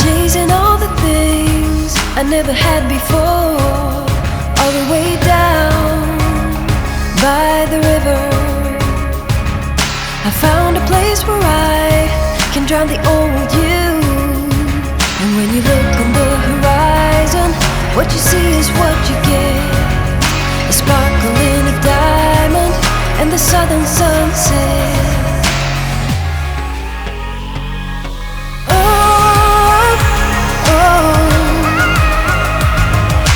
chasing all the things I never had before, all the way down by the river. I found a place where I can drown the old you. And when you look on the horizon, what you see is what you get. A sparkle in a diamond and the southern sunset.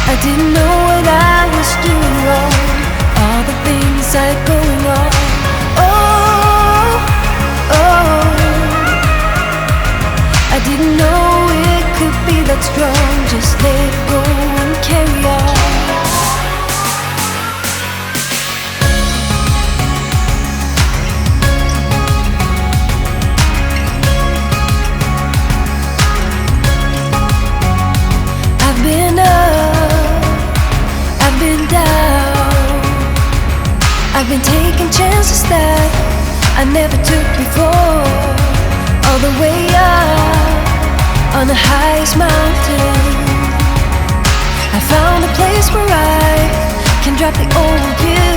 I didn't know what I was doing wrong, all the things I'd going on. I didn't know it could be that strong. Just let go and carry on. I've been up, I've been down, I've been taking chances that I never took before, all the way up on the highest mountain. I found a place where I can drop the old you.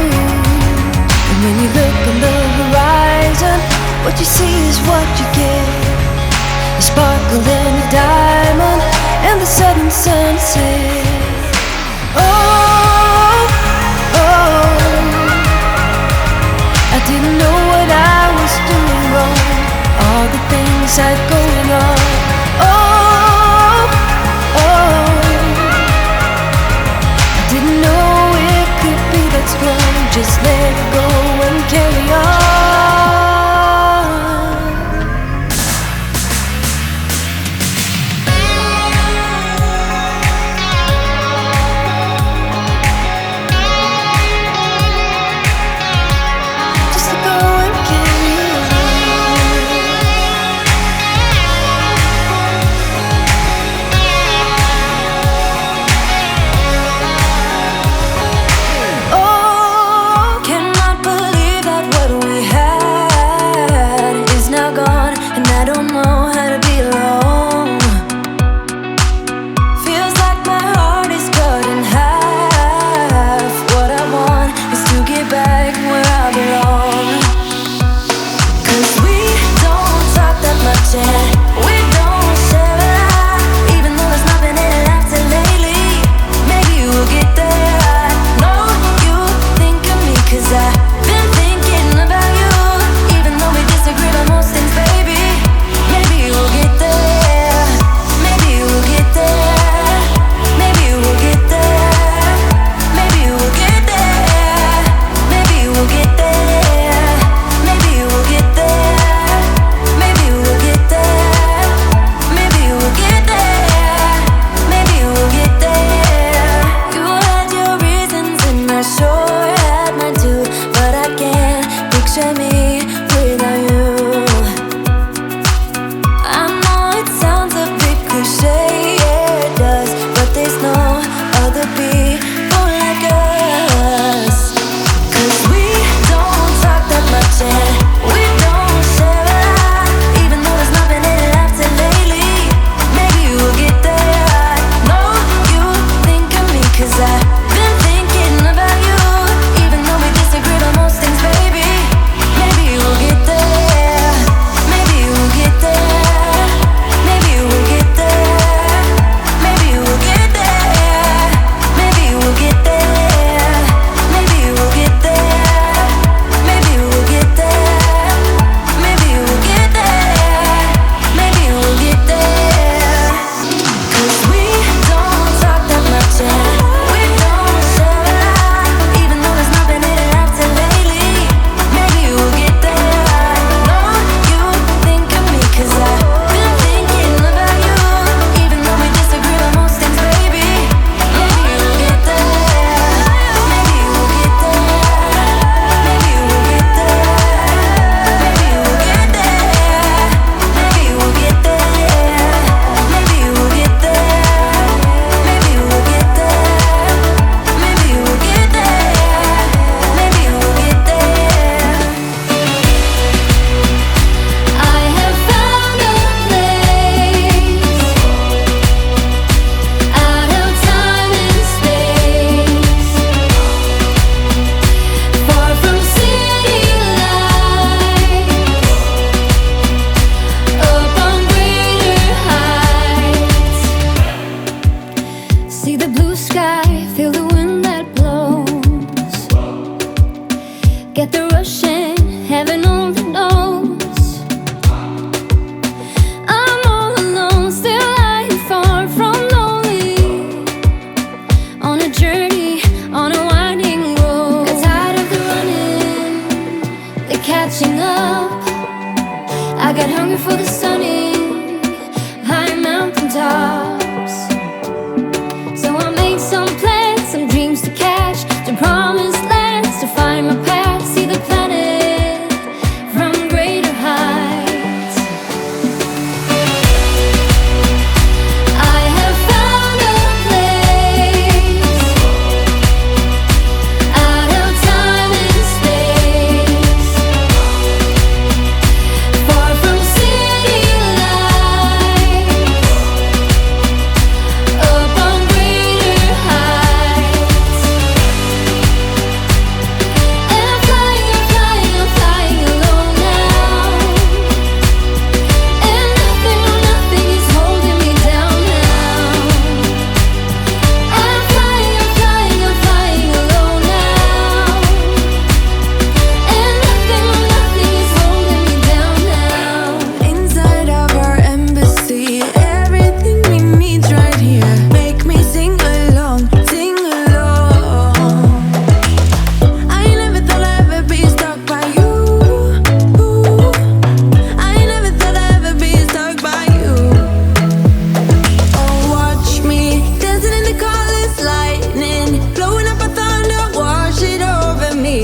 And when you look on the horizon, what you see is what you get. A sparkle in a diamond and the southern sunset. I didn't know what I was doing wrong, all the things I'd going on. I didn't know it could be that strong. Just let go and carry on. Just let go and carry on. Cannot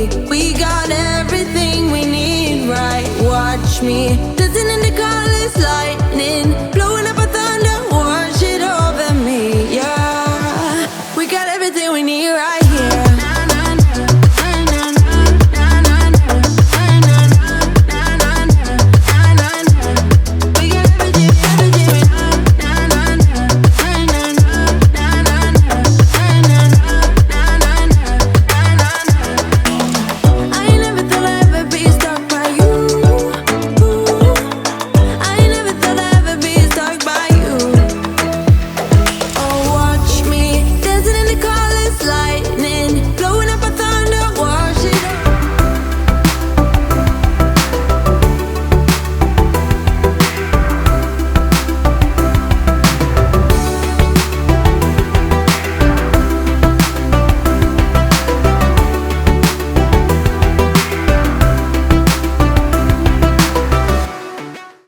We got everything we need, right? Watch me